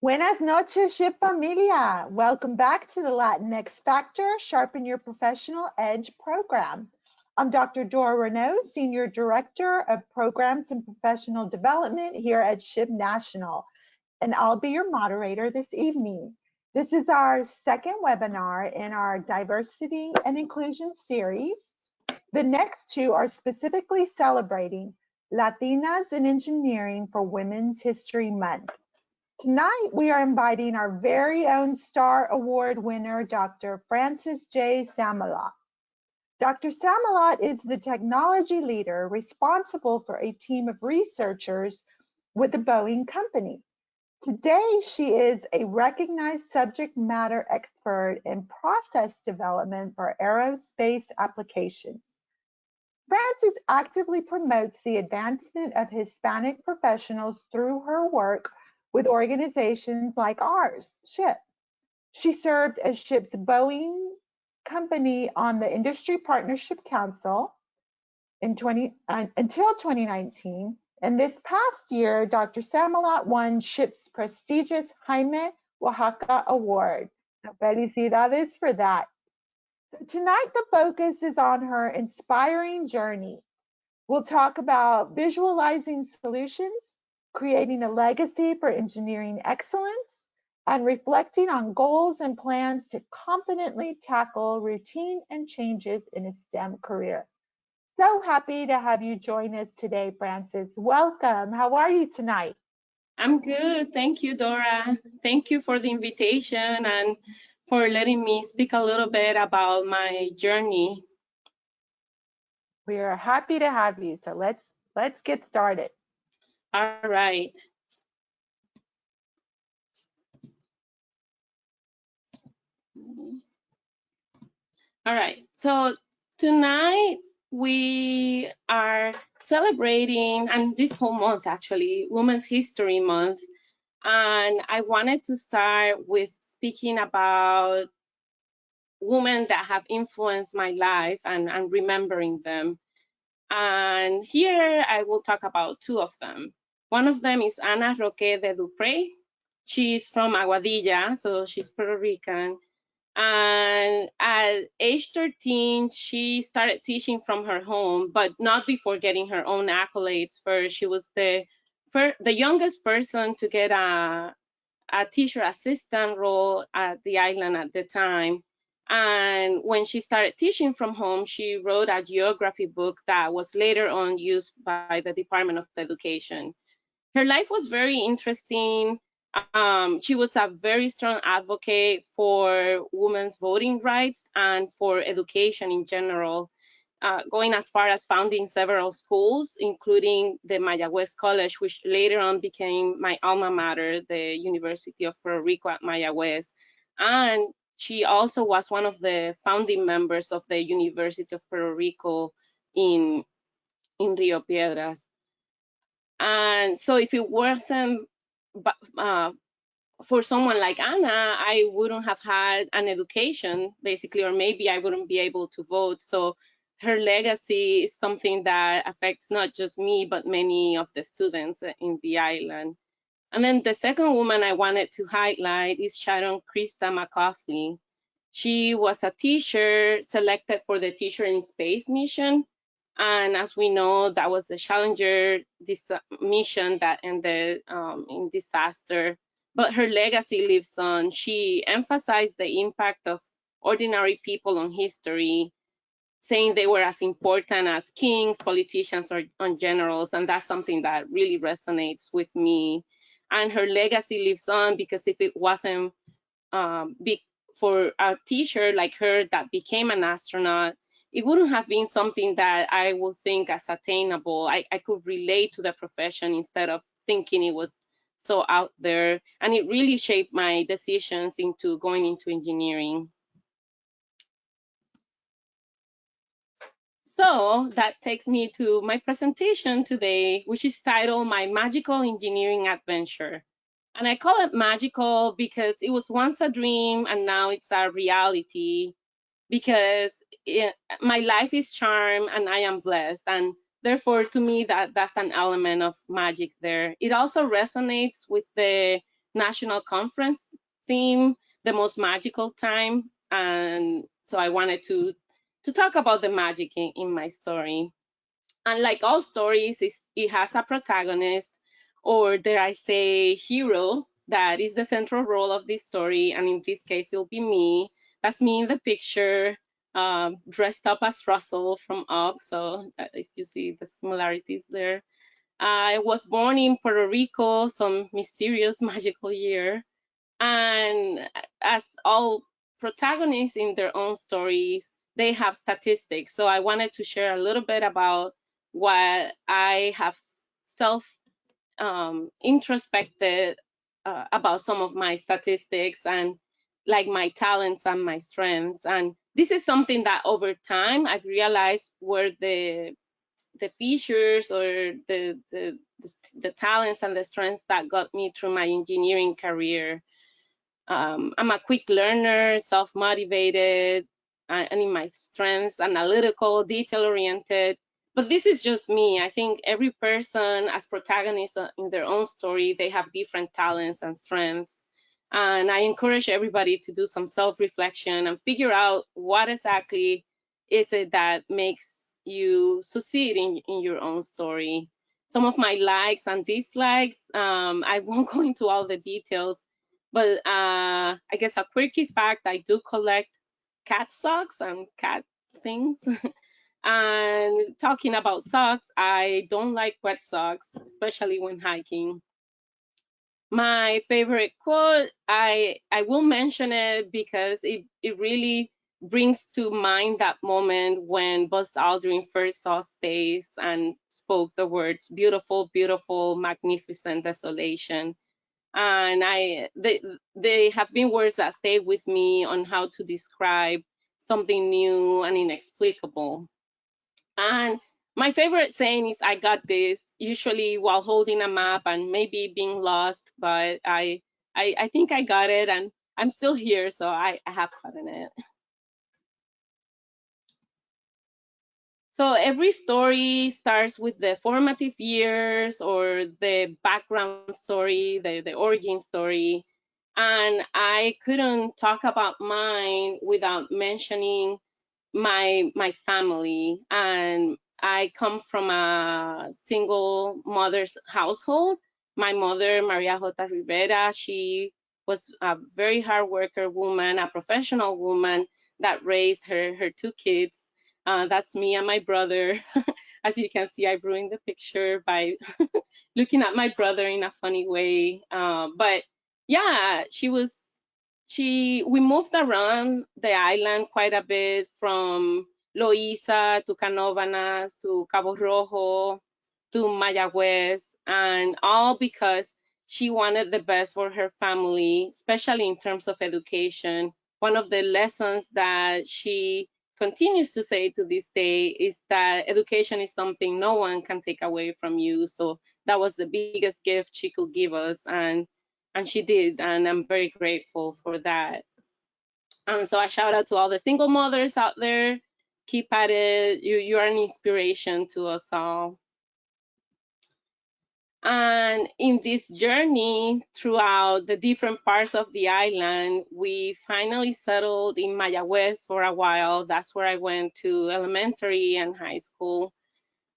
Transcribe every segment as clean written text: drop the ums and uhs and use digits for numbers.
Buenas noches, ship familia. Welcome back to the latinXfactor Sharpen Your Professional Edge program. I'm Dr. Dora Renaud, Senior Director of Programs and Professional Development here at SHPE National, and I'll be your moderator this evening. This is our second webinar in our Diversity and Inclusion series. The next two are specifically celebrating Latinas in Engineering for Women's History Month. Tonight, we are inviting our very own Star Award winner, Dr. Frances J. Samalot. Dr. Samalot is the technology leader responsible for a team of researchers with the Boeing Company. Today, she is a recognized subject matter expert in process development for aerospace applications. Frances actively promotes the advancement of Hispanic professionals through her work with organizations like ours, SHPE. She served as SHPE's Boeing Company on the Industry Partnership Council until 2019. And this past year, Dr. Samalot won SHPE's prestigious Jaime Oaxaca Award. So felicidades for that. So tonight, the focus is on her inspiring journey. We'll talk about visualizing solutions, creating a legacy for engineering excellence, and reflecting on goals and plans to confidently tackle routine and changes in a STEM career. So happy to have you join us today, Frances. Welcome. How are you tonight? I'm good. Thank you, Dora. Thank you for the invitation and for letting me speak a little bit about my journey. We are happy to have you. So let's get started. All right. All right. So tonight we are celebrating, and this whole month actually, Women's History Month. And I wanted to start with speaking about women that have influenced my life and remembering them. And here I will talk about two of them. One of them is Ana Roque de Dupré. She's from Aguadilla, so she's Puerto Rican. And at age 13, she started teaching from her home, but not before getting her own accolades first. She was the youngest person to get a teacher assistant role at the island at the time. And when she started teaching from home, she wrote a geography book that was later on used by the Department of Education. Her life was very interesting. She was a very strong advocate for women's voting rights and for education in general, going as far as founding several schools, including the Mayagüez College, which later on became my alma mater, the University of Puerto Rico at Mayagüez. And she also was one of the founding members of the University of Puerto Rico in Rio Piedras. And so if it wasn't for someone like Ana, I wouldn't have had an education, basically, or maybe I wouldn't be able to vote. So her legacy is something that affects not just me, but many of the students in the island. And then the second woman I wanted to highlight is Sharon Krista McCauley. She was a teacher selected for the Teacher in Space mission. And as we know, that was a Challenger mission that ended in disaster. But her legacy lives on. She emphasized the impact of ordinary people on history, saying they were as important as kings, politicians, or generals. And that's something that really resonates with me. And her legacy lives on because if it wasn't for a teacher like her that became an astronaut, it wouldn't have been something that I would think as attainable. I could relate to the profession instead of thinking it was so out there. And it really shaped my decisions into going into engineering. So that takes me to my presentation today, which is titled My Magical Engineering Adventure. And I call it magical because it was once a dream and now it's a reality, because my life is charmed and I am blessed. And therefore, to me, that's an element of magic there. It also resonates with the national conference theme, the most magical time. And so I wanted to talk about the magic in my story. And like all stories, it has a protagonist, or dare I say, hero, that is the central role of this story. And in this case, it'll be me. That's me in the picture, dressed up as Russell from Up. So if you see the similarities there. I was born in Puerto Rico, some mysterious, magical year. And as all protagonists in their own stories, they have statistics. So I wanted to share a little bit about what I have self introspected about some of my statistics and like my talents and my strengths. And this is something that over time I've realized were the features or the talents and the strengths that got me through my engineering career. I'm a quick learner, self-motivated, and in my strengths, analytical, detail-oriented. But this is just me. I think every person as protagonists in their own story, they have different talents and strengths. And I encourage everybody to do some self-reflection and figure out what exactly is it that makes you succeed in your own story. Some of my likes and dislikes, I won't go into all the details, but I guess a quirky fact, I do collect cat socks and cat things. And talking about socks, I don't like wet socks, especially when hiking. My favorite quote, I will mention it because it really brings to mind that moment when Buzz Aldrin first saw space and spoke the words beautiful, beautiful, magnificent desolation. And they have been words that stay with me on how to describe something new and inexplicable. And my favorite saying is I got this, usually while holding a map and maybe being lost, but I think I got it, and I'm still here, so I have gotten it. So every story starts with the formative years or the background story, the origin story. And I couldn't talk about mine without mentioning my family. And I come from a single mother's household. My mother, Maria J. Rivera, she was a very hard worker woman, a professional woman that raised her two kids. That's me and my brother. As you can see, I ruined the picture by looking at my brother in a funny way. But yeah, we moved around the island quite a bit, from Loíza to Canóvanas to Cabo Rojo to Mayagüez, and all because she wanted the best for her family, especially in terms of education. One of the lessons that she continues to say to this day is that education is something no one can take away from you. So that was the biggest gift she could give us, and she did, and I'm very grateful for that. And so I shout out to all the single mothers out there. Keep at it. You are an inspiration to us all. And in this journey throughout the different parts of the island, we finally settled in Mayagüez for a while. That's where I went to elementary and high school.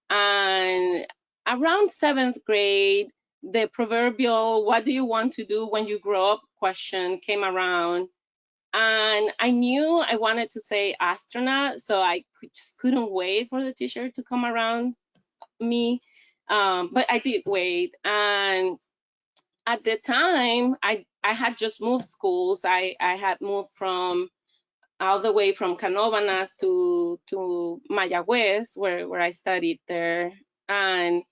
And around 7th grade, the proverbial "what do you want to do when you grow up" question came around. And I knew I wanted to say astronaut, so I just couldn't wait for the teacher to come around me. But I did wait. And at the time, I had just moved schools. I had moved from all the way from Canóvanas to Mayagüez, where I studied there. And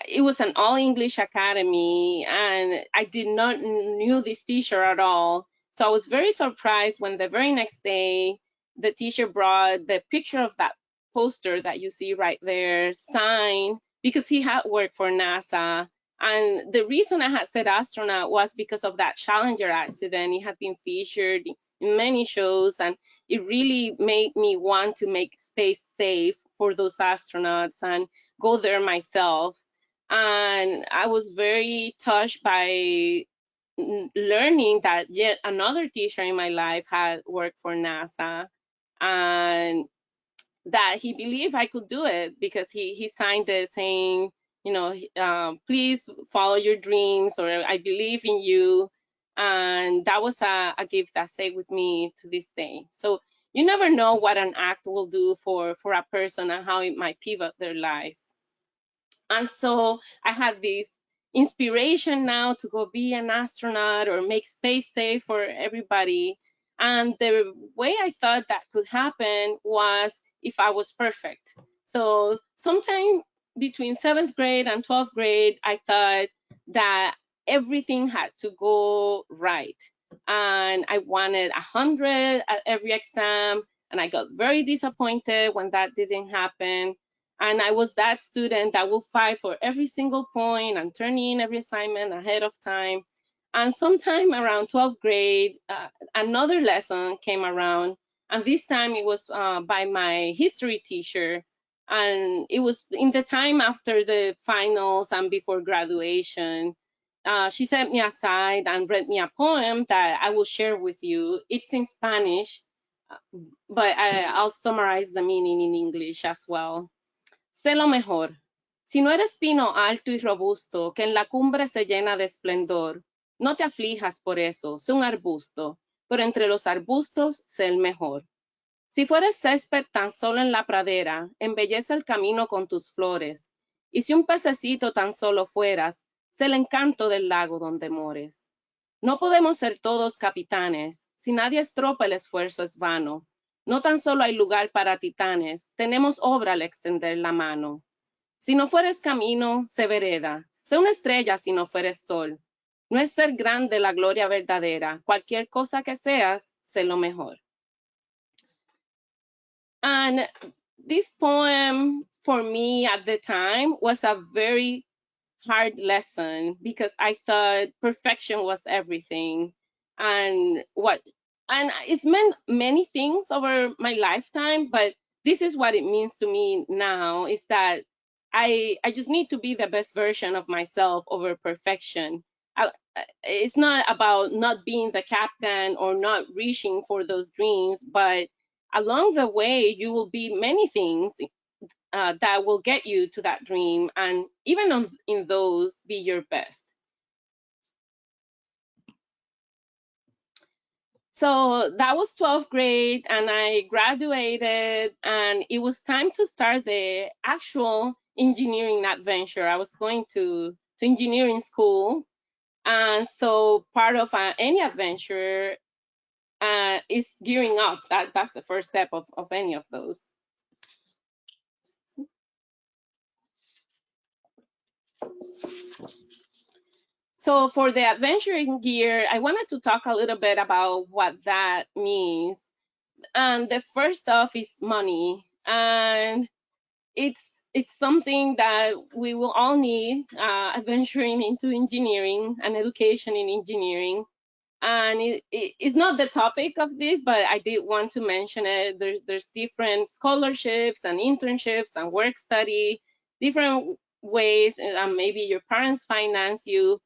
it was an all English academy, and I did not knew this teacher at all. So I was very surprised when the very next day the teacher brought the picture of that poster that you see right there, signed, because he had worked for NASA. And the reason I had said astronaut was because of that Challenger accident. It had been featured in many shows, and it really made me want to make space safe for those astronauts and go there myself. And I was very touched by learning that yet another teacher in my life had worked for NASA, and that he believed I could do it because he signed it saying, you know, please follow your dreams, or I believe in you. And that was a gift that stayed with me to this day. So you never know what an act will do for a person and how it might pivot their life. And so I had this inspiration now to go be an astronaut or make space safe for everybody. And the way I thought that could happen was if I was perfect. So sometime between 7th grade and 12th grade, I thought that everything had to go right. And I wanted 100 at every exam. And I got very disappointed when that didn't happen. And I was that student that will fight for every single point and turn in every assignment ahead of time. And sometime around 12th grade, another lesson came around. And this time it was by my history teacher. And it was in the time after the finals and before graduation. She set me aside and read me a poem that I will share with you. It's in Spanish, but I'll summarize the meaning in English as well. Sé lo mejor. Si no eres pino alto y robusto, que en la cumbre se llena de esplendor, no te aflijas por eso, sé un arbusto, pero entre los arbustos sé el mejor. Si fueres césped tan solo en la pradera, embellece el camino con tus flores, y si un pececito tan solo fueras, sé el encanto del lago donde mores. No podemos ser todos capitanes, si nadie estropa el esfuerzo es vano. No tan solo hay lugar para titanes, tenemos obra al extender la mano. Si no fueres camino, sé vereda, sé una estrella si no fueres sol. No es ser grande la gloria verdadera, cualquier cosa que seas, sé lo mejor. And this poem for me at the time was a very hard lesson because I thought perfection was everything. And it's meant many things over my lifetime, but this is what it means to me now, is that I just need to be the best version of myself over perfection. It's not about not being the captain or not reaching for those dreams, but along the way, you will be many things that will get you to that dream, and even in those, be your best. So that was 12th grade, and I graduated, and it was time to start the actual engineering adventure. I was going to engineering school, and so part of any adventure is gearing up. That's the first step of any of those. So for the adventuring gear, I wanted to talk a little bit about what that means. And the first stuff is money, and it's something that we will all need adventuring into engineering and education in engineering. And it's not the topic of this, but I did want to mention it. There's different scholarships and internships and work study, different ways, and maybe your parents finance you.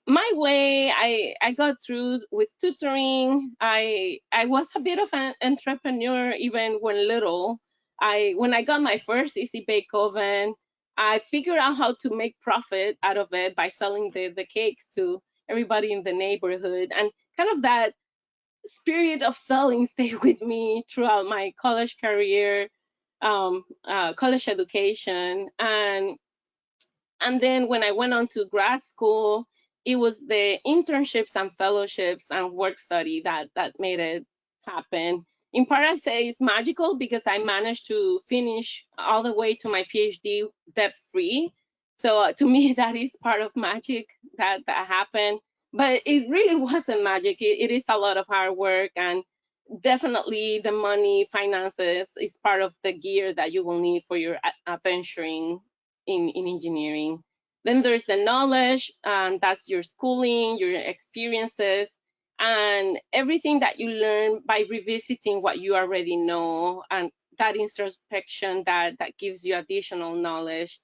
My way, I got through with tutoring. I was a bit of an entrepreneur even when little. When I got my first easy bake oven, I figured out how to make profit out of it by selling the cakes to everybody in the neighborhood. And kind of that spirit of selling stayed with me throughout my college career, college education. And then when I went on to grad school, it was the internships and fellowships and work study that made it happen. In part, I say it's magical because I managed to finish all the way to my PhD debt-free. So to me, that is part of magic that happened. But it really wasn't magic. It is a lot of hard work, and definitely the money, finances is part of the gear that you will need for your adventuring in engineering. Then there's the knowledge, and that's your schooling, your experiences, and everything that you learn by revisiting what you already know, and that introspection that gives you additional knowledge.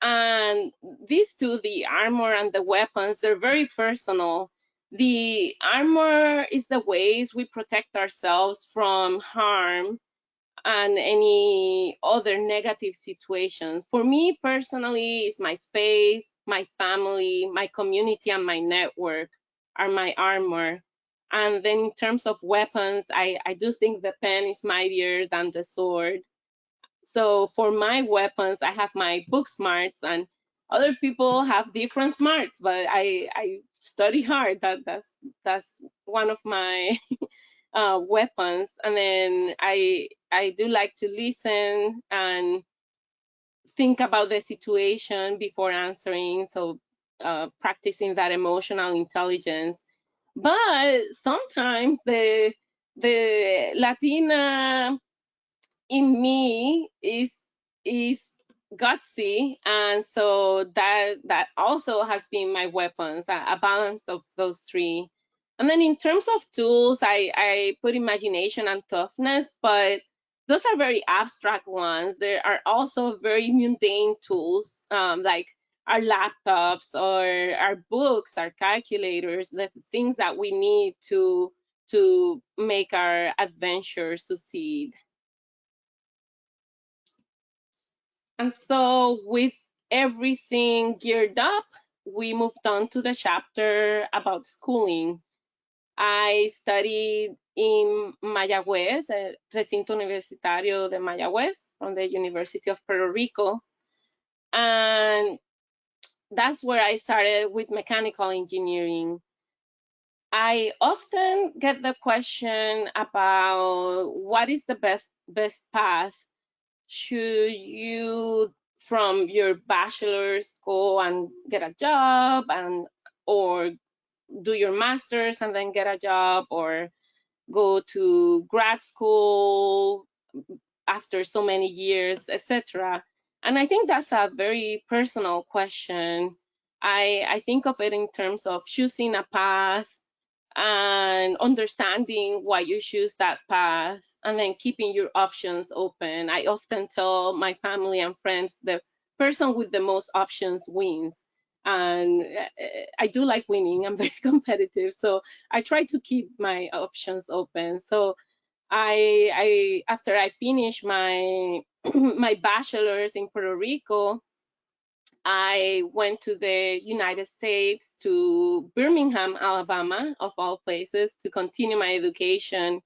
And these two, the armor and the weapons, they're very personal. The armor is the ways we protect ourselves from harm and any other negative situations. For me personally, it's my faith, my family, my community, and my network are my armor. And then in terms of weapons, I do think the pen is mightier than the sword. So for my weapons, I have my book smarts, and other people have different smarts, but I study hard. That's one of my weapons. And then I do like to listen and think about the situation before answering. So practicing that emotional intelligence. But sometimes the Latina in me is gutsy, and so that also has been my weapons, a balance of those three. And then in terms of tools, I put imagination and toughness, but those are very abstract ones. There are also very mundane tools, like our laptops or our books, our calculators, the things that we need to make our adventure succeed. And so with everything geared up, we moved on to the chapter about schooling. I studied in Mayagüez, Recinto Universitario de Mayagüez from the University of Puerto Rico. And that's where I started with mechanical engineering. I often get the question about what is the best path. Should you, from your bachelor's, go and get a job, or do your master's and then get a job, or go to grad school after so many years, etc.? And I think that's a very personal question. I think of it in terms of choosing a path and understanding why you choose that path, and then keeping your options open. I often tell my family and friends the person with the most options wins. And I do like winning. I'm very competitive, so I try to keep my options open. So I after I finished my my bachelor's in Puerto Rico, I went to the United States, to Birmingham, Alabama, of all places, to continue my education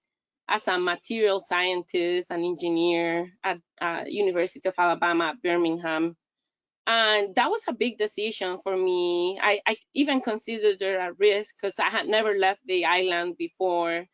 as a material scientist and engineer at University of Alabama at Birmingham. And that was a big decision for me. I even considered it a risk because I had never left the island before.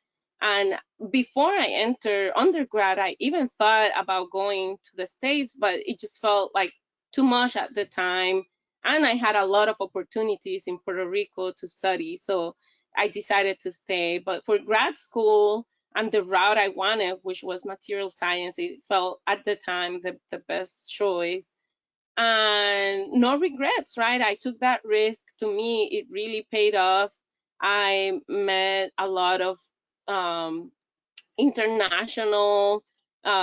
And before I entered undergrad, I even thought about going to the States, but it just felt like too much at the time. And I had a lot of opportunities in Puerto Rico to study, so I decided to stay. But for grad school and the route I wanted, which was material science, it felt at the time the best choice. And no regrets, right? I took that risk. To me, it really paid off. I met a lot of international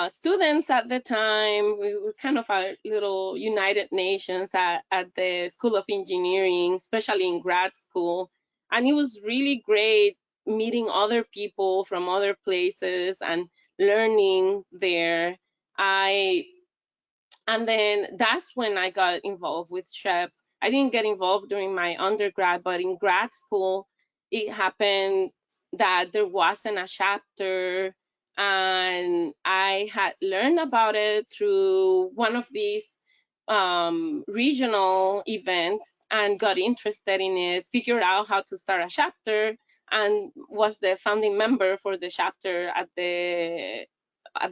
students at the time. We were kind of a little United Nations at the School of Engineering, especially in grad school. And it was really great meeting other people from other places and learning there. And then that's when I got involved with SHPE. I didn't get involved during my undergrad, but in grad school, it happened that there wasn't a chapter, and I had learned about it through one of these regional events and got interested in it, figured out how to start a chapter, and was the founding member for the chapter at the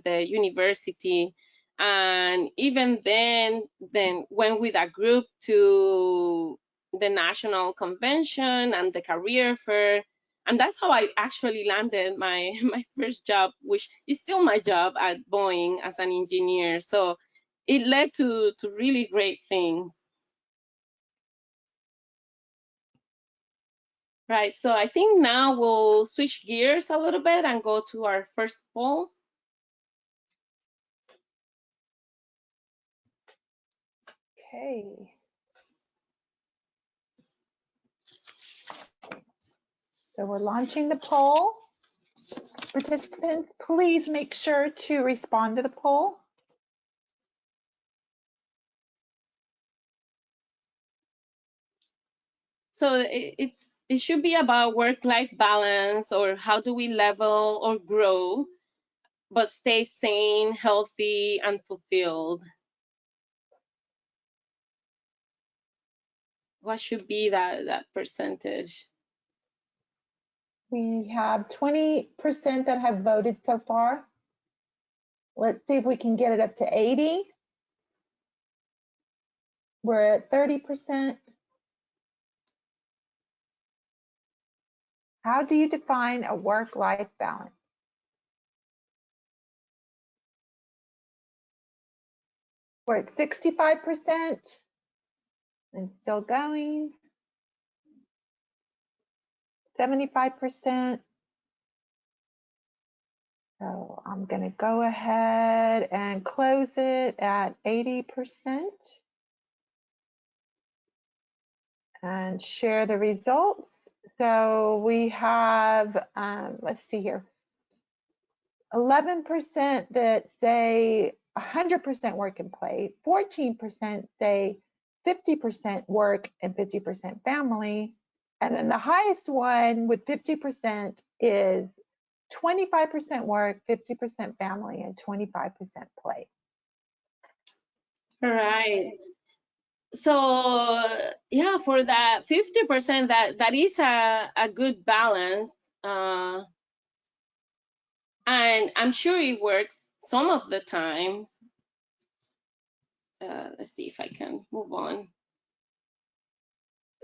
university. And even then went with a group to the national convention and the career fair. And that's how I actually landed my first job, which is still my job at Boeing as an engineer. So it led to really great things. Right, so I think now we'll switch gears a little bit and go to our first poll. Okay. So we're launching the poll. Participants, please make sure to respond to the poll. So it should be about work-life balance, or how do we level or grow, but stay sane, healthy, and fulfilled. What should be that percentage? We have 20% that have voted so far. Let's see if we can get it up to 80. We're at 30%. How do you define a work-life balance? We're at 65% and still going. 75%. So I'm going to go ahead and close it at 80% and share the results. So we have, let's see here, 11% that say 100% work and play, 14% say 50% work and 50% family. And then the highest one with 50% is 25% work, 50% family, and 25% play. All right. So yeah, for that 50%, that is a good balance. And I'm sure it works some of the times. Let's see if I can move on.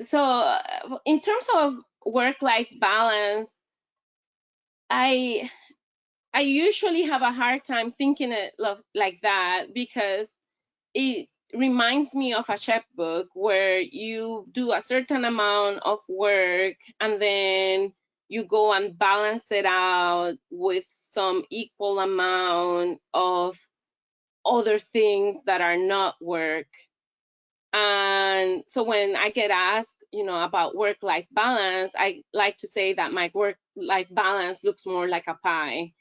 So in terms of work-life balance, I usually have a hard time thinking it like that, because it reminds me of a checkbook where you do a certain amount of work and then you go and balance it out with some equal amount of other things that are not work. And so when I get asked, about work-life balance, I like to say that my work-life balance looks more like a pie.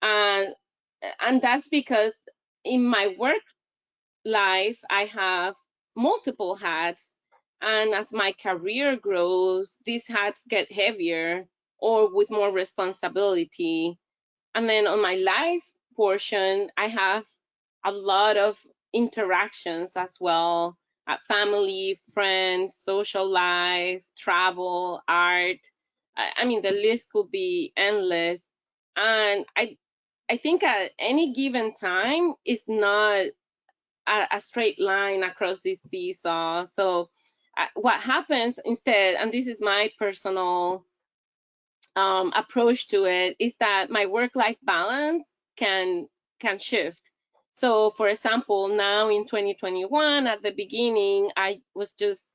And that's because in my work life, I have multiple hats. And as my career grows, these hats get heavier or with more responsibility. And then on my life portion, I have a lot of interactions as well, family, friends, social life, travel, art. I mean, the list could be endless. And I think at any given time is not a straight line across this seesaw. So what happens instead, and this is my personal approach to it, is that my work-life balance can shift. So for example, now in 2021, at the beginning, I was just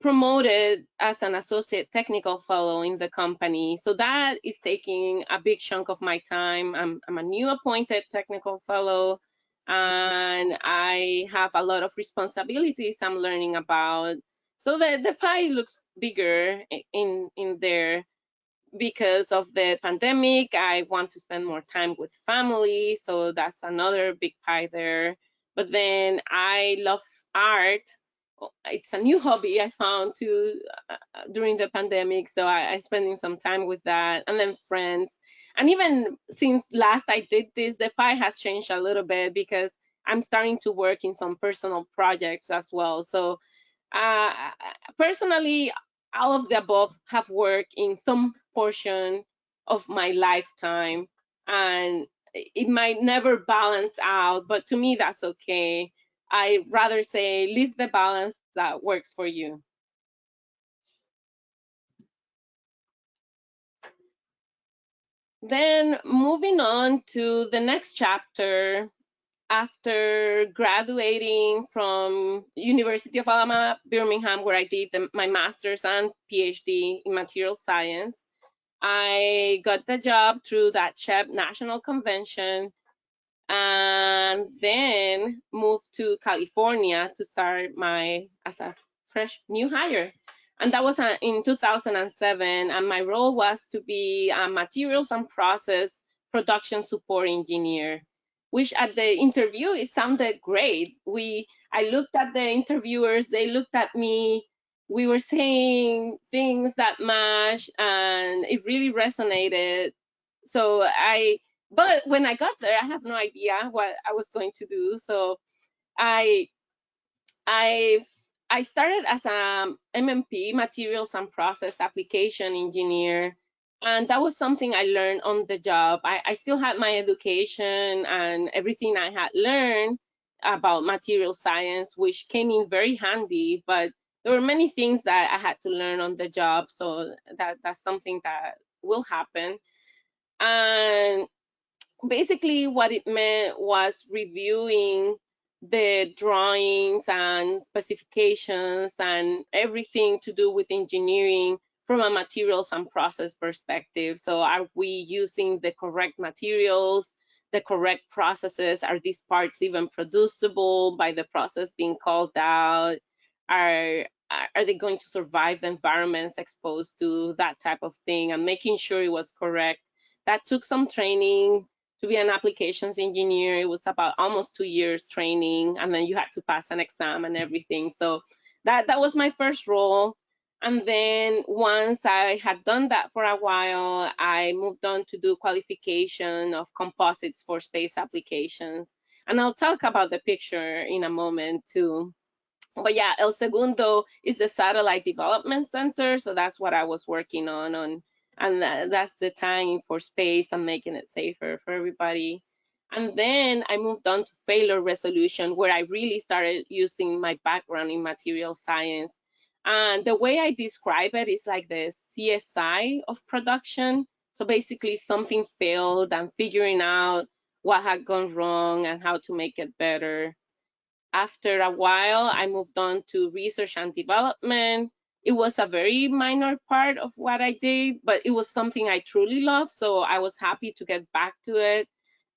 promoted as an associate technical fellow in the company. So that is taking a big chunk of my time. I'm a new appointed technical fellow, and I have a lot of responsibilities I'm learning about. So the pie looks bigger in there. Because of the pandemic, I want to spend more time with family, so that's another big pie there. But then I love art. It's a new hobby I found too during the pandemic, so I'm spending some time with that. And then friends. And even since last I did this, the pie has changed a little bit, because I'm starting to work in some personal projects as well. So personally, all of the above have worked in some portion of my lifetime, and it might never balance out, but to me, that's okay. I rather say live the balance that works for you. Then moving on to the next chapter, after graduating from University of Alabama, Birmingham, where I did my master's and PhD in material science, I got the job through that SHPE National Convention, and then moved to California to start as a fresh new hire. And that was in 2007. And my role was to be a materials and process production support engineer, which at the interview, it sounded great. I looked at the interviewers, they looked at me, we were saying things that matched, and it really resonated. But when I got there, I have no idea what I was going to do. So I I I started as a MMP, materials and process application engineer, and that was something I learned on the job. I still had my education and everything I had learned about material science, which came in very handy, but there were many things that I had to learn on the job, so that's something that will happen. And basically what it meant was reviewing the drawings and specifications and everything to do with engineering from a materials and process perspective. So are we using the correct materials, the correct processes? Are these parts even producible by the process being called out? Are they going to survive the environments exposed to that type of thing, and making sure it was correct? That took some training. To be an applications engineer, it was about almost 2 years training, and then you had to pass an exam and everything. So that was my first role. And then once I had done that for a while, I moved on to do qualification of composites for space applications. And I'll talk about the picture in a moment too. But yeah, El Segundo is the satellite development center, so that's what I was working on, and that's the tying for space and making it safer for everybody. And then I moved on to failure resolution, where I really started using my background in material science. And the way I describe it is like the CSI of production. So basically something failed and figuring out what had gone wrong and how to make it better. After a while, I moved on to research and development. It was a very minor part of what I did, but it was something I truly loved, so I was happy to get back to it.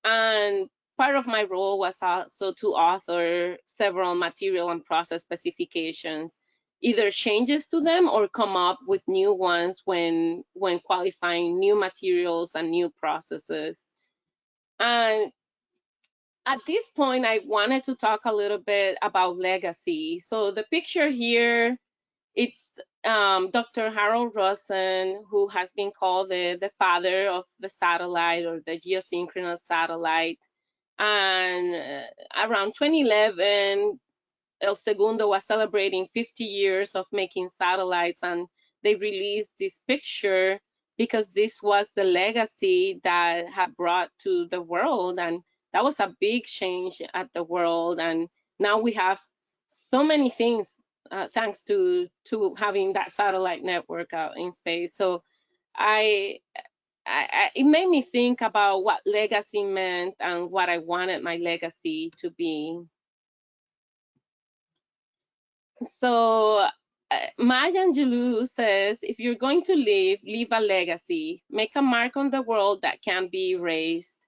And part of my role was also to author several material and process specifications, either changes to them or come up with new ones when qualifying new materials and new processes. And at this point, I wanted to talk a little bit about legacy. So the picture here, it's Dr. Harold Rosen, who has been called the father of the satellite, or the geosynchronous satellite. And around 2011, El Segundo was celebrating 50 years of making satellites, and they released this picture because this was the legacy that had brought to the world, and that was a big change at the world. And now we have so many things thanks to having that satellite network out in space. So it made me think about what legacy meant and what I wanted my legacy to be. So Maya Angelou says, if you're going to leave a legacy, make a mark on the world that can't be erased.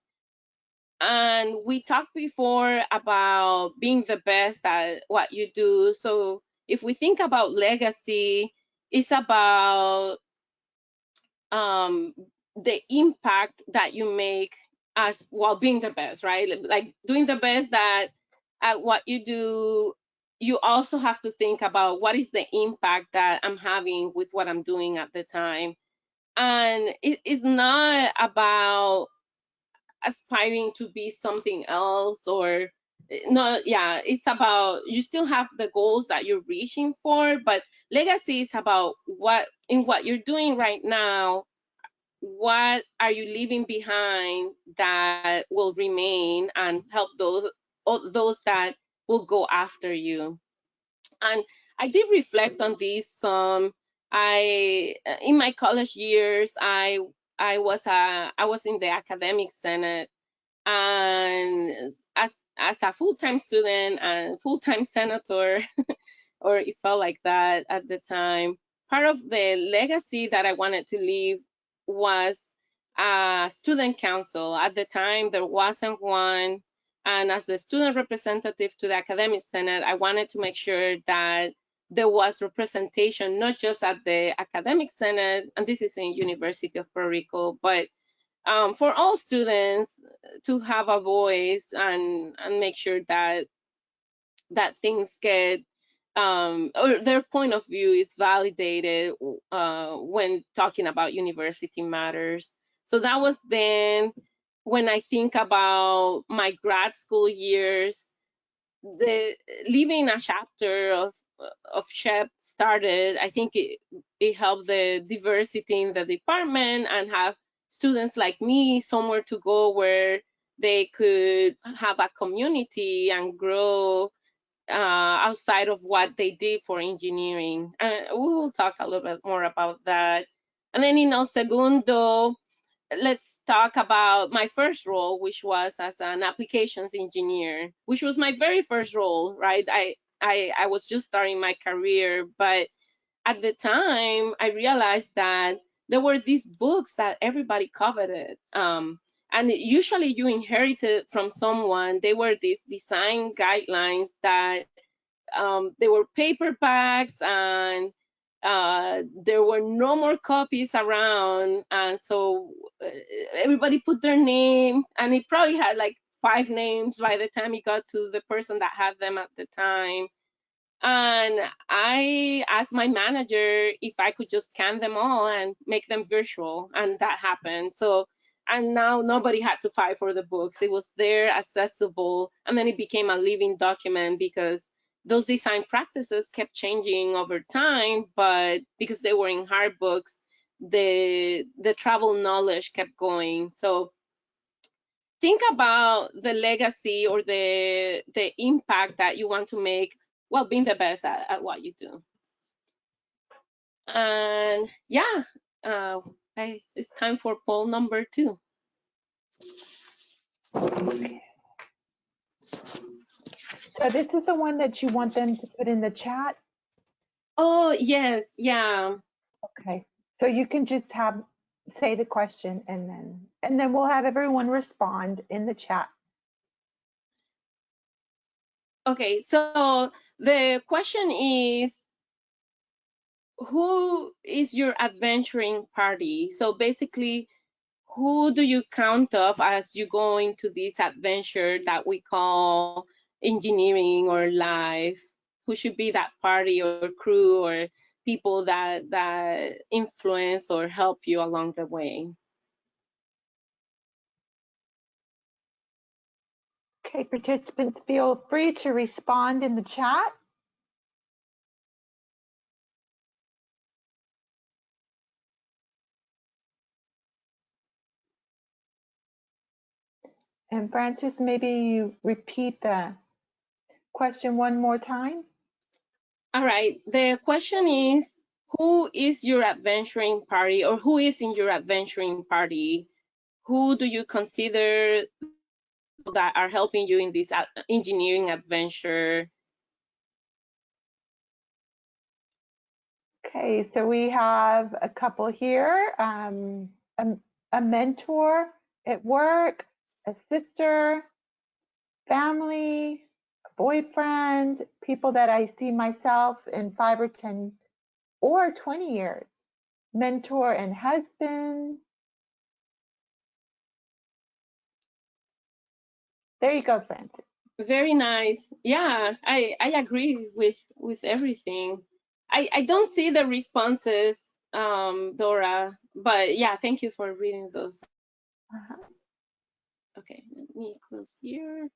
And we talked before about being the best at what you do. So if we think about legacy, it's about the impact that you make as while being the best, right? Like doing the best at what you do. You also have to think about what is the impact that I'm having with what I'm doing at the time. And it's not about aspiring to be something else, or no, yeah, it's about, you still have the goals that you're reaching for, but legacy is about what you're doing right now, what are you leaving behind that will remain and help those that will go after you. And I did reflect on this some. I in my college years, I was in the academic senate, and as a full-time student and full-time senator, or it felt like that at the time. Part of the legacy that I wanted to leave was a student council. At the time, there wasn't one. And as the student representative to the academic senate, I wanted to make sure that there was representation, not just at the academic senate, and this is in University of Puerto Rico, but for all students to have a voice and make sure that things get or their point of view is validated when talking about university matters. So that was then. When I think about my grad school years, the leaving a chapter of SHPE started. I think it helped the diversity in the department and have students like me somewhere to go where they could have a community and grow outside of what they did for engineering. And we will talk a little bit more about that. And then in El Segundo, let's talk about my first role, which was as an applications engineer, which was my very first role, right? I was just starting my career, but at the time, I realized that there were these books that everybody coveted. And usually you inherited from someone. They were these design guidelines that they were paperbacks, and there were no more copies around, and so everybody put their name, and it probably had like 5 names by the time it got to the person that had them at the time. And I asked my manager if I could just scan them all and make them virtual, and that happened. So, and now nobody had to fight for the books. It was there, accessible, and then it became a living document because those design practices kept changing over time, but because they were in hard books, the travel knowledge kept going. So think about the legacy or the impact that you want to make while being the best at what you do. And yeah, it's time for poll number 2. So this is the one that you want them to put in the chat? Oh, yes, yeah. Okay. So you can just say the question and then we'll have everyone respond in the chat. Okay, so the question is, who is your adventuring party? So basically, who do you count of as you go into this adventure that we call engineering or life? Who should be that party or crew or people that influence or help you along the way? Okay, participants, feel free to respond in the chat. And Francis, maybe you repeat the question one more time. All right, the question is, who is your adventuring party, or who is in your adventuring party? Who do you consider that are helping you in this engineering adventure? Okay, so we have a couple here, a mentor at work, a sister, family, a boyfriend, people that I see myself in 5 or 10 or 20 years, mentor and husband. There you go, Francis. Very nice. Yeah, I agree with everything. I don't see the responses, Dora, but yeah, thank you for reading those. Okay, let me close here.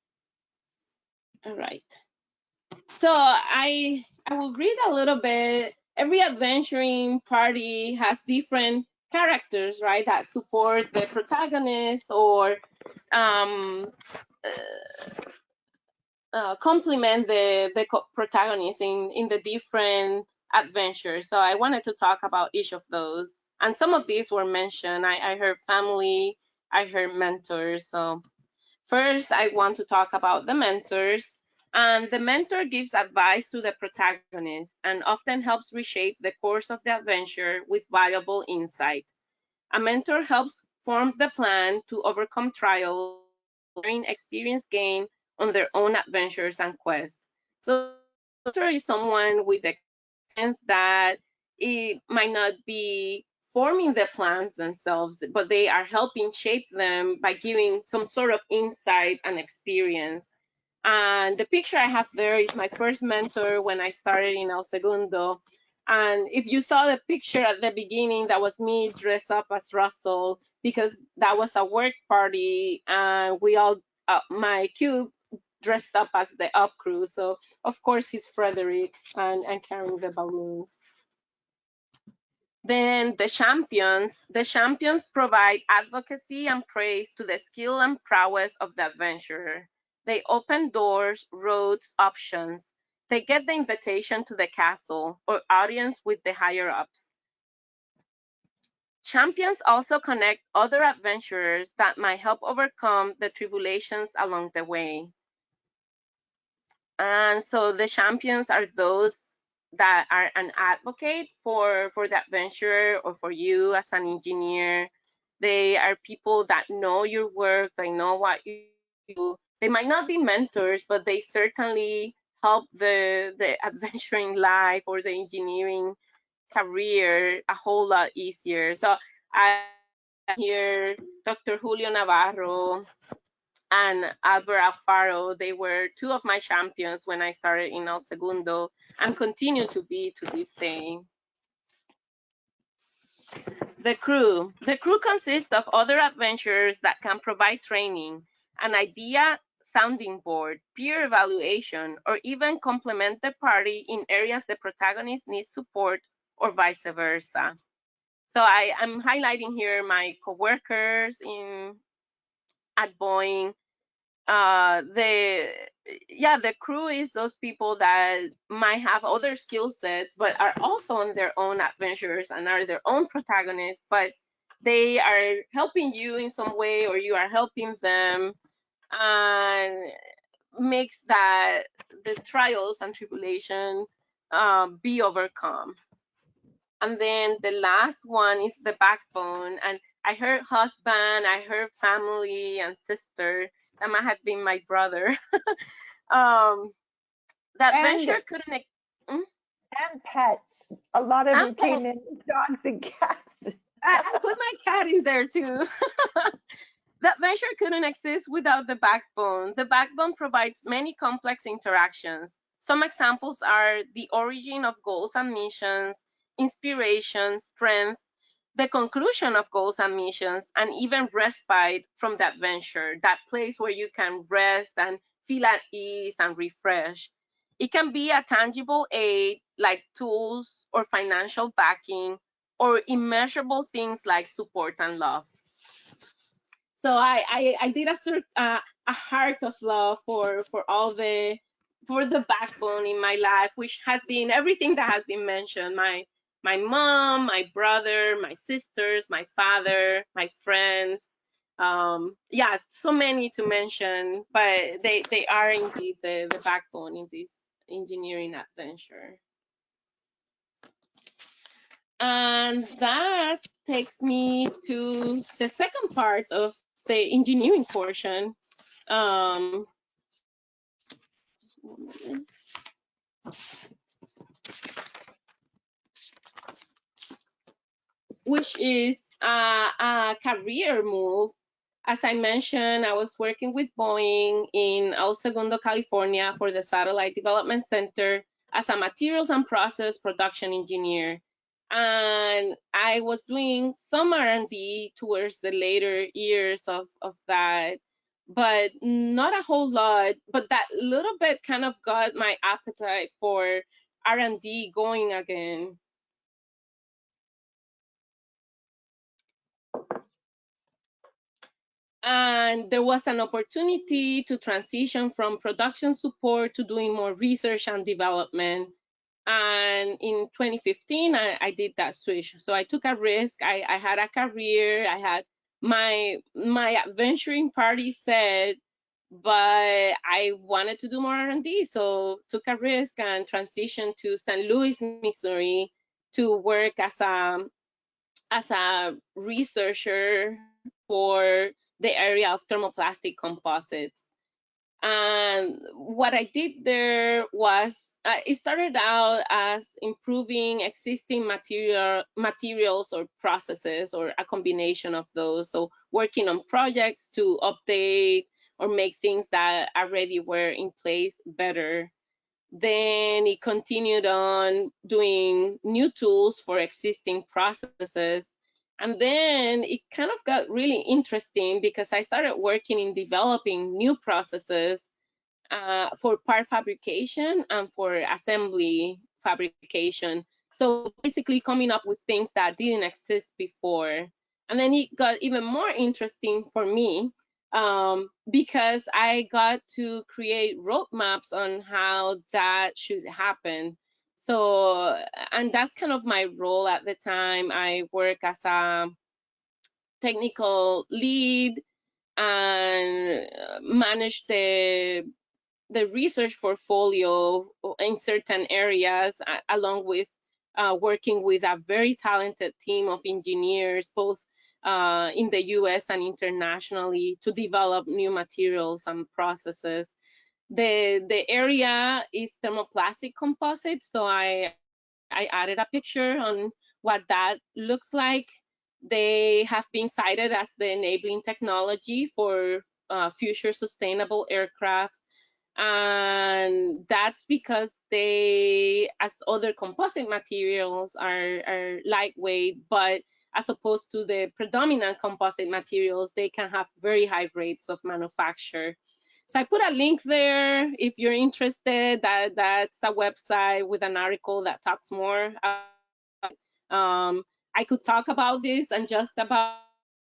All right. So I will read a little bit. Every adventuring party has different characters, right, that support the protagonist or complement the protagonist in the different adventures. So I wanted to talk about each of those. And some of these were mentioned. I heard family, I heard mentors. So first, I want to talk about the mentors. And the mentor gives advice to the protagonist and often helps reshape the course of the adventure with valuable insight. A mentor helps form the plan to overcome trials, sharing experience gained on their own adventures and quests. So, a mentor is someone with experience sense that it might not be forming the plants themselves, but they are helping shape them by giving some sort of insight and experience. And the picture I have there is my first mentor when I started in El Segundo. And if you saw the picture at the beginning, that was me dressed up as Russell, because that was a work party, and we all, my cube dressed up as the up crew. So of course he's Frederick and carrying the balloons. Then the champions provide advocacy and praise to the skill and prowess of the adventurer. They open doors, roads, options. They get the invitation to the castle or audience with the higher ups. Champions also connect other adventurers that might help overcome the tribulations along the way. And so the champions are those that are an advocate for the adventurer or for you as an engineer. They are people that know your work, they know what you do. They might not be mentors, but they certainly help the adventuring life or the engineering career a whole lot easier. So I here Dr. Julio Navarro and Albert Alfaro. They were two of my champions when I started in El Segundo and continue to be to this day. The crew consists of other adventurers that can provide training, an idea sounding board, peer evaluation, or even complement the party in areas the protagonist needs support or vice versa. So I'm highlighting here my coworkers at Boeing. The crew is those people that might have other skill sets but are also on their own adventures and are their own protagonists, but they are helping you in some way or you are helping them, and makes that the trials and tribulation be overcome. And then the last one is the backbone. And I heard husband, I heard family and sister. That might have been my brother. That venture couldn't. And pets. A lot of them came in with dogs and cats. I put my cat in there too. That venture couldn't exist without the backbone. The backbone provides many complex interactions. Some examples are the origin of goals and missions, inspiration, strength, the conclusion of goals and missions, and even respite from that venture, that place where you can rest and feel at ease and refresh. It can be a tangible aid like tools or financial backing, or immeasurable things like support and love. So I did a heart of love for the backbone in my life, which has been everything that has been mentioned. My mom, my brother, my sisters, my father, my friends. Yeah, so many to mention, but they are indeed the backbone in this engineering adventure. And that takes me to the second part of the engineering portion, um, which is a career move. As I mentioned, I was working with Boeing in El Segundo, California for the Satellite Development Center as a materials and process production engineer. And I was doing some R&D towards the later years of that, but not a whole lot. But that little bit kind of got my appetite for R&D going again. And there was an opportunity to transition from production support to doing more research and development. And in 2015, I did that switch. So I took a risk. I had a career. I had my adventuring party set, but I wanted to do more R&D. So took a risk and transitioned to St. Louis, Missouri, to work as a researcher for the area of thermoplastic composites. And what I did there was, it started out as improving existing materials or processes, or a combination of those. So working on projects to update or make things that already were in place better. Then it continued on doing new tools for existing processes. And then it kind of got really interesting because I started working in developing new processes for part fabrication and for assembly fabrication. So basically coming up with things that didn't exist before. And then it got even more interesting for me because I got to create roadmaps on how that should happen. So, and that's kind of my role at the time. I work as a technical lead and manage the research portfolio in certain areas, along with working with a very talented team of engineers, both in the US and internationally, to develop new materials and processes. The area is thermoplastic composites, so I added a picture on what that looks like. They have been cited as the enabling technology for future sustainable aircraft, and that's because they, as other composite materials, are lightweight, but as opposed to the predominant composite materials, they can have very high rates of manufacture. So I put a link there if you're interested. That's a website with an article that talks more about it. I could talk about this and just about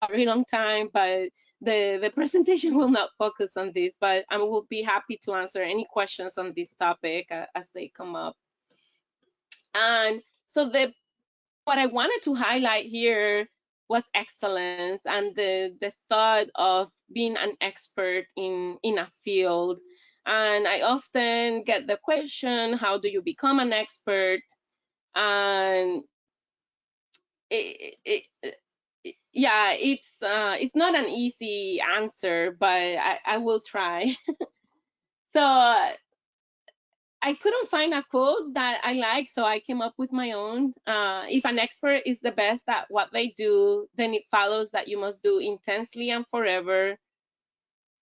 a very long time, but the presentation will not focus on this, but I will be happy to answer any questions on this topic as they come up. And so what I wanted to highlight here was excellence and the thought of being an expert in a field. And I often get the question, how do you become an expert? And yeah, it's not an easy answer, but I will try. So I couldn't find a quote that I like, so I came up with my own. If an expert is the best at what they do, then it follows that you must do intensely and forever,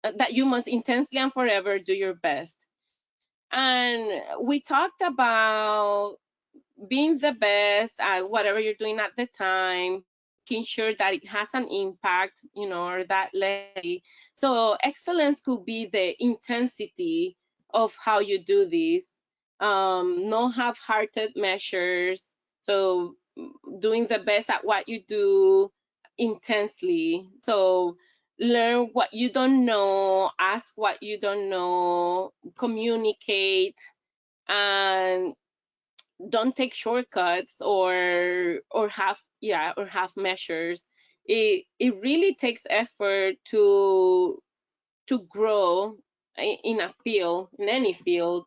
that you must intensely and forever do your best. And we talked about being the best at whatever you're doing at the time, making sure that it has an impact, or that legacy. So excellence could be the intensity of how you do this. No half-hearted measures. So doing the best at what you do intensely. So learn what you don't know, ask what you don't know, communicate, and don't take shortcuts or half measures. It really takes effort to grow in a field, in any field.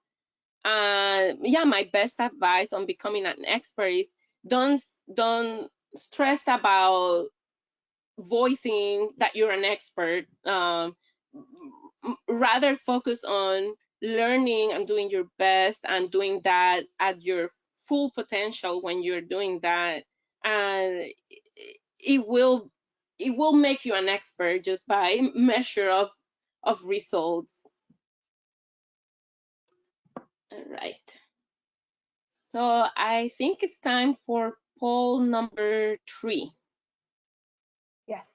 Yeah, my best advice on becoming an expert is don't stress about voicing that you're an expert. Rather focus on learning and doing your best and doing that at your full potential when you're doing that, and it will make you an expert just by measure of results. All right, so I think it's time for poll number 3. Yes.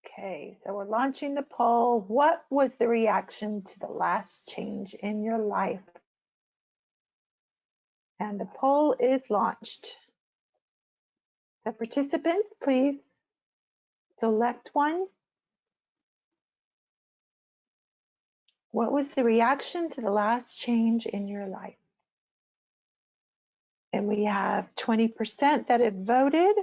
Okay, so we're launching the poll. What was the reaction to the last change in your life? And the poll is launched. The participants, please select one. What was the reaction to the last change in your life? And we have 20% that have voted.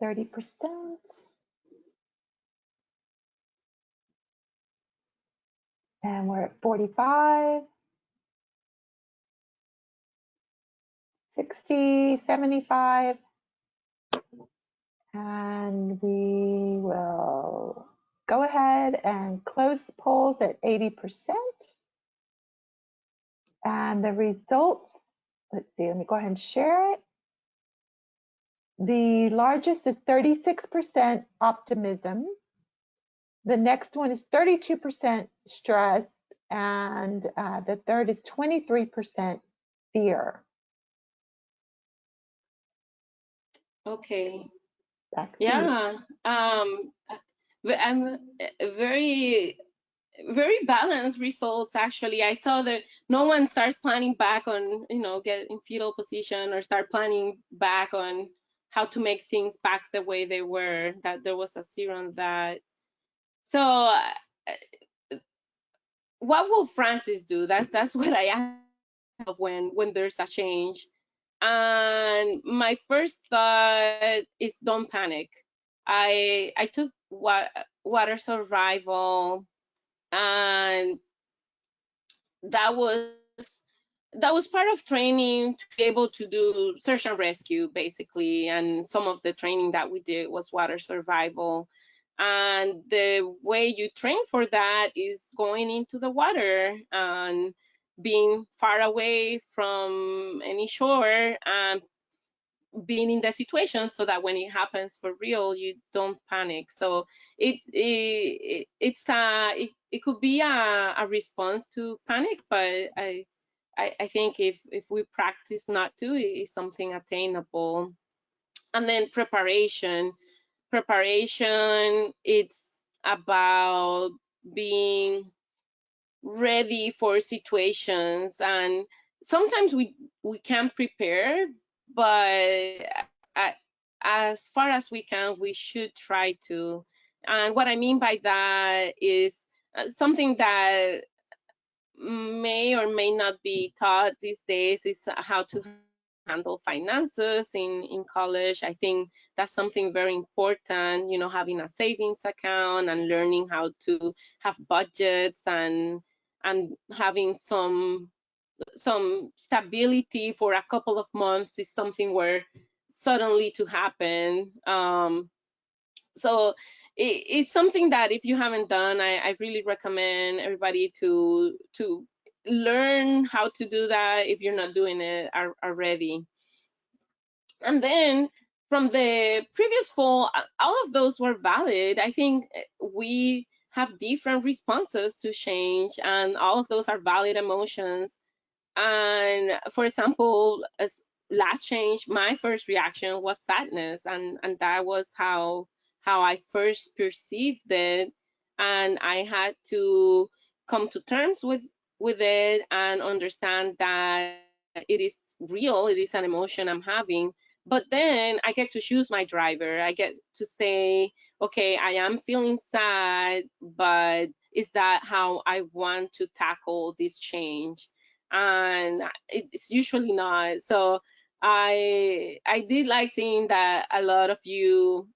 %. And we're at 45. 60, 75. And we will go ahead and close the polls at 80%. And the results, let's see, let me go ahead and share it. The largest is 36% optimism. The next one is 32% stress. And the third is 23% fear. Okay. Back to you. Yeah. I'm very balanced results. Actually, I saw that no one starts planning back on, get in fetal position or start planning back on how to make things back the way they were, that there was a zero on that. So what will Francis do? That's what I ask myself when there's a change. And my first thought is don't panic. I took water survival, and that was part of training to be able to do search and rescue, basically. And some of the training that we did was water survival. And the way you train for that is going into the water and being far away from any shore and being in the situation so that when it happens for real, you don't panic. So it could be a response to panic, but I think if we practice not to, it is something attainable. And then preparation, it's about being ready for situations, and sometimes we can prepare, but I, as far as we can, we should try to. And what I mean by that is something that may or may not be taught these days is how to handle finances in college. I think that's something very important, having a savings account and learning how to have budgets and having some stability for a couple of months is something where suddenly to happen. So it's something that if you haven't done, I really recommend everybody to learn how to do that if you're not doing it already. And then from the previous poll, all of those were valid. I think we have different responses to change, and all of those are valid emotions. And for example, as last change, my first reaction was sadness, and that was how I first perceived it. And I had to come to terms with it and understand that it is real, it is an emotion I'm having. But then I get to choose my driver. I get to say, okay, I am feeling sad, but is that how I want to tackle this change? And it's usually not. So I did like seeing that a lot of you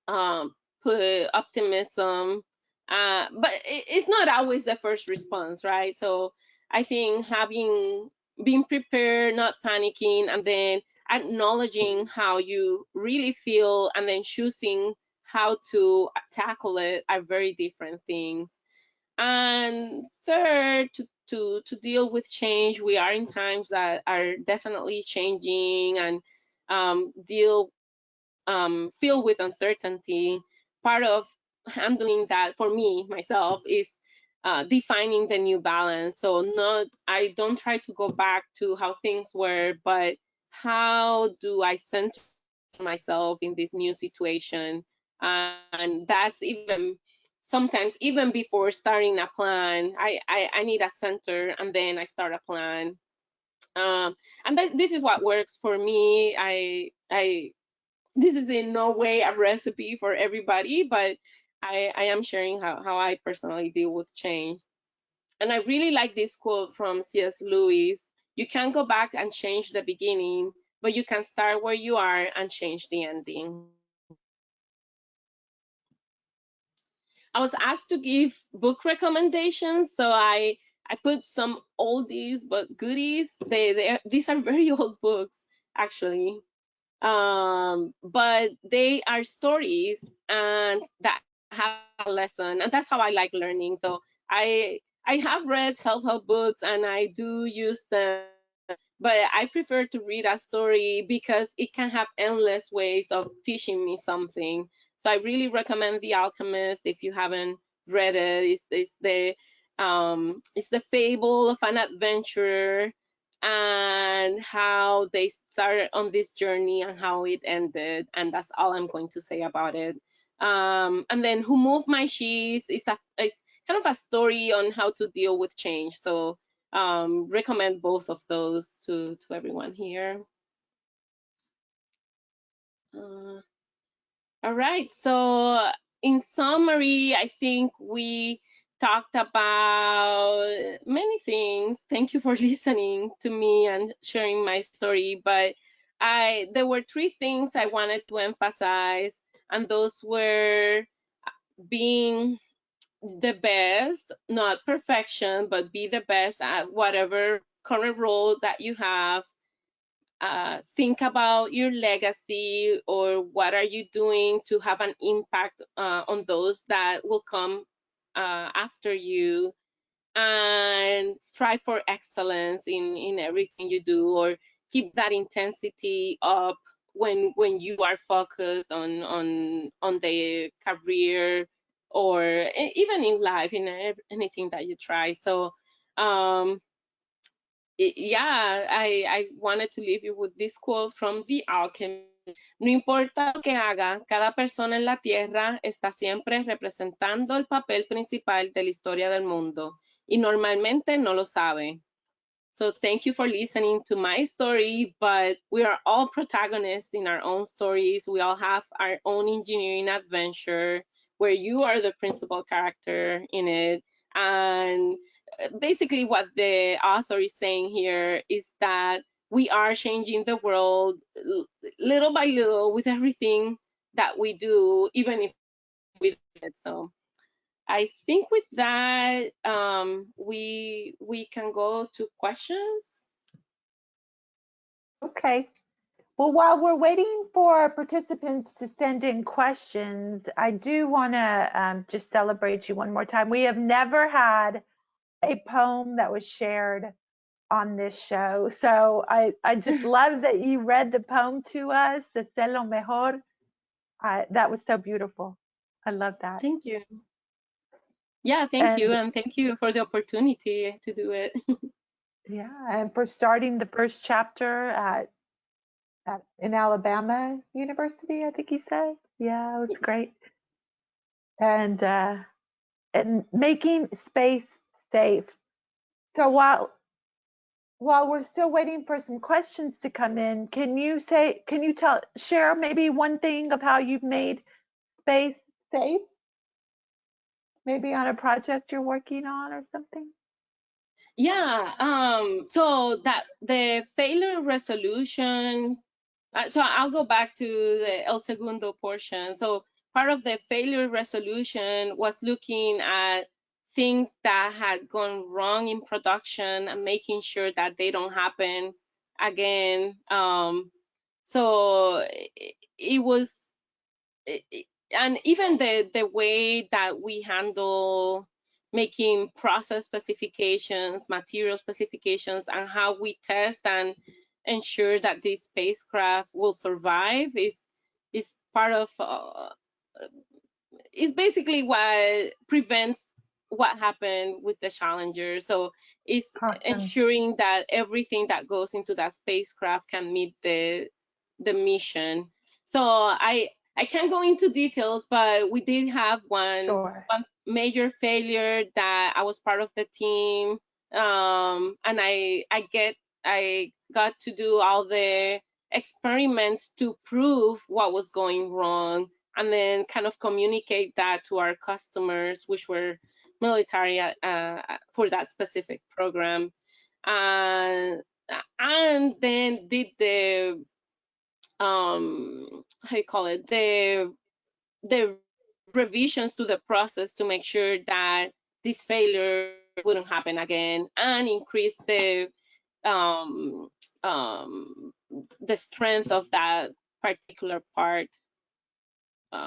put optimism, but it's not always the first response, right? So I think being prepared, not panicking, and then acknowledging how you really feel and then choosing how to tackle it are very different things. And third, to deal with change, we are in times that are definitely changing and filled with uncertainty. Part of handling that for me, myself, is defining the new balance. So I don't try to go back to how things were, but how do I center myself in this new situation? And that's sometimes even before starting a plan, I need a center, and then I start a plan. And this is what works for me. This is in no way a recipe for everybody, but I am sharing how I personally deal with change. And I really like this quote from C.S. Lewis: you can't go back and change the beginning, but you can start where you are and change the ending. I was asked to give book recommendations, so I I put some oldies but goodies. These are very old books actually, but they are stories and that have a lesson, and that's how I like learning. So I have read self-help books and I do use them, but I prefer to read a story because it can have endless ways of teaching me something. So I really recommend The Alchemist if you haven't read it. It's the fable of an adventurer and how they started on this journey and how it ended, and that's all I'm going to say about it. And then Who Moved My Cheese is kind of a story on how to deal with change. So recommend both of those to everyone here. All right, so in summary, I think we talked about many things. Thank you for listening to me and sharing my story, but there were three things I wanted to emphasize, and those were being the best, not perfection, but be the best at whatever current role that you have. Think about your legacy, or what are you doing to have an impact on those that will come after you, and strive for excellence in everything you do, or keep that intensity up when you are focused on the career, or even in life, in anything that you try. So yeah, I wanted to leave you with this quote from The Alchemist. No importa lo que haga, cada persona en la Tierra está siempre representando el papel principal de la historia del mundo, y normalmente no lo sabe. So thank you for listening to my story, but we are all protagonists in our own stories. We all have our own engineering adventure where you are the principal character in it. And basically what the author is saying here is that we are changing the world little by little with everything that we do, even if we don't it. So I think with that, we can go to questions. Okay. Well, while we're waiting for participants to send in questions, I do want to just celebrate you one more time. We have never had a poem that was shared on this show. So I just love that you read the poem to us, the "Sé lo mejor." That was so beautiful. I love that. Thank you. Yeah, thank you. And thank you for the opportunity to do it. Yeah, and for starting the first chapter in Alabama University, I think you said. Yeah, it was great. And making space safe. So while we're still waiting for some questions to come in, can you share maybe one thing of how you've made space safe? Maybe on a project you're working on or something? Yeah, so that the failure resolution, so I'll go back to the El Segundo portion. So part of the failure resolution was looking at things that had gone wrong in production and making sure that they don't happen again. So it was, and even the way that we handle making process specifications, material specifications, and how we test and ensure that this spacecraft will survive is part of is basically what prevents what happened with the Challenger. So it's Awesome. ensuring that everything that goes into that spacecraft can meet the mission. So I can't go into details, but we did have one major failure that I was part of the team, and I got to do all the experiments to prove what was going wrong, and then kind of communicate that to our customers, which were military for that specific program, and then did the how you call it, the revisions to the process to make sure that this failure wouldn't happen again, and increase the strength of that particular part,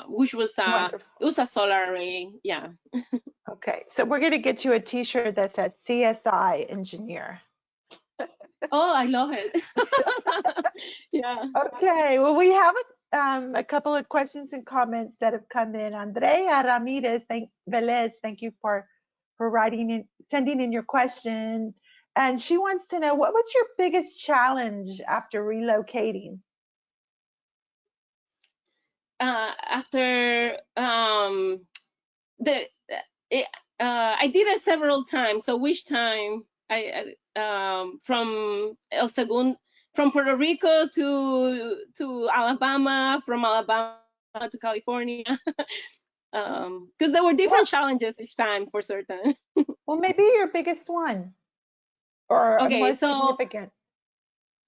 which was Wonderful. it was a solar array. Yeah. Okay, so we're going to get you a T-shirt that says CSI engineer. Oh, I love it. Yeah. Okay, well, we have a couple of questions and comments that have come in. Andrea Ramirez, Velez, thank you for sending in your question. And she wants to know, what was your biggest challenge after relocating? After the it, I did it several times. So which time from El Segundo, from Puerto Rico to Alabama, from Alabama to California, because there were different challenges each time for certain. Well, maybe your biggest one or a Okay, more so significant.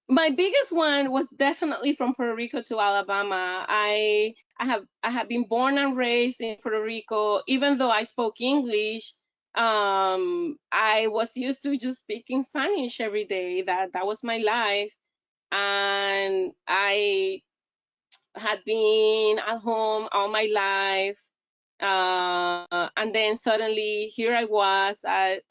my biggest one was definitely from Puerto Rico to Alabama. I have been born and raised in Puerto Rico. Even though I spoke English, I was used to just speaking Spanish every day. That was my life, and I had been at home all my life. And then suddenly here I was at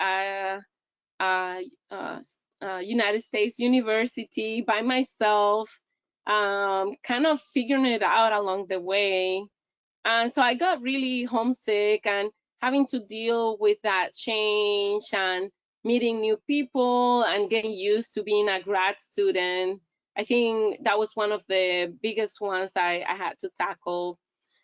United States University by myself, kind of figuring it out along the way. And so I got really homesick and having to deal with that change and meeting new people and getting used to being a grad student. I think that was one of the biggest ones I had to tackle.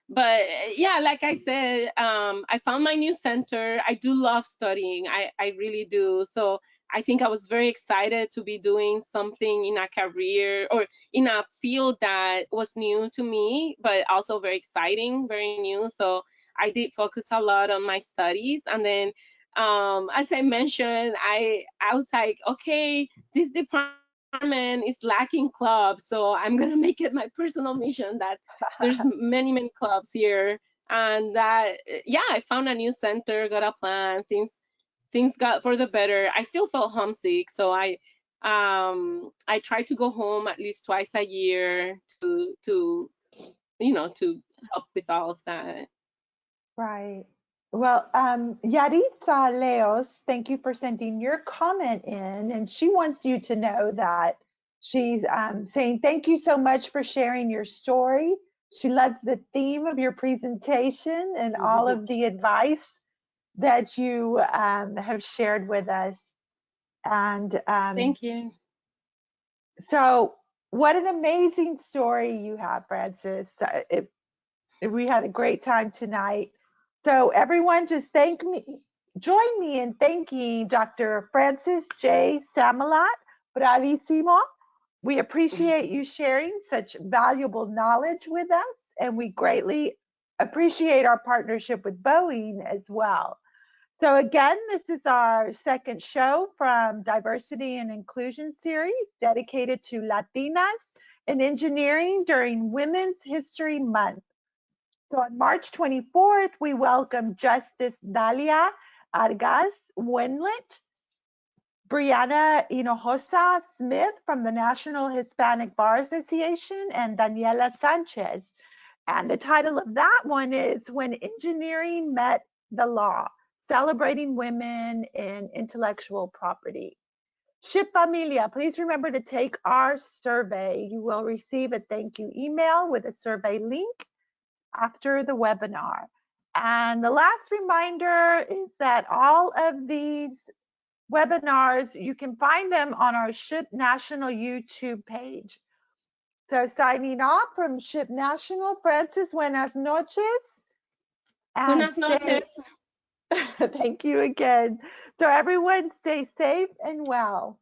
But yeah, like I said, I found my new center. I do love studying. I really do. So I think I was very excited to be doing something in a career or in a field that was new to me, but also very exciting, very new. So I did focus a lot on my studies. And then, as I mentioned, I was like, okay, this department is lacking clubs. So I'm going to make it my personal mission that there's many clubs here, and that yeah, I found a new center, got a plan, things got for the better. I still felt homesick, so I try to go home at least twice a year to to help with all of that. Right. Well, Yaritza Leos, thank you for sending your comment in, and she wants you to know that she's saying thank you so much for sharing your story. She loves the theme of your presentation and all of the advice that you have shared with us. And Thank you. so, what an amazing story you have, Francis. We had a great time tonight. So everyone just join me in thanking Dr. Francis J. Samalot, bravissimo. We appreciate you sharing such valuable knowledge with us, and we greatly appreciate our partnership with Boeing as well. So again, this is our second show from Diversity and Inclusion series dedicated to Latinas in engineering during Women's History Month. So on March 24th, we welcome Justice Dalia Argaz Winlet, Brianna Hinojosa Smith from the National Hispanic Bar Association, and Daniela Sanchez. And the title of that one is When Engineering Met the Law, Celebrating Women in Intellectual Property. Ship Familia, please remember to take our survey. You will receive a thank you email with a survey link after the webinar. And the last reminder is that all of these webinars, you can find them on our SHIP National YouTube page. So signing off from SHIP National, Francis, buenas noches. And Buenas noches. thank you again. So everyone stay safe and well.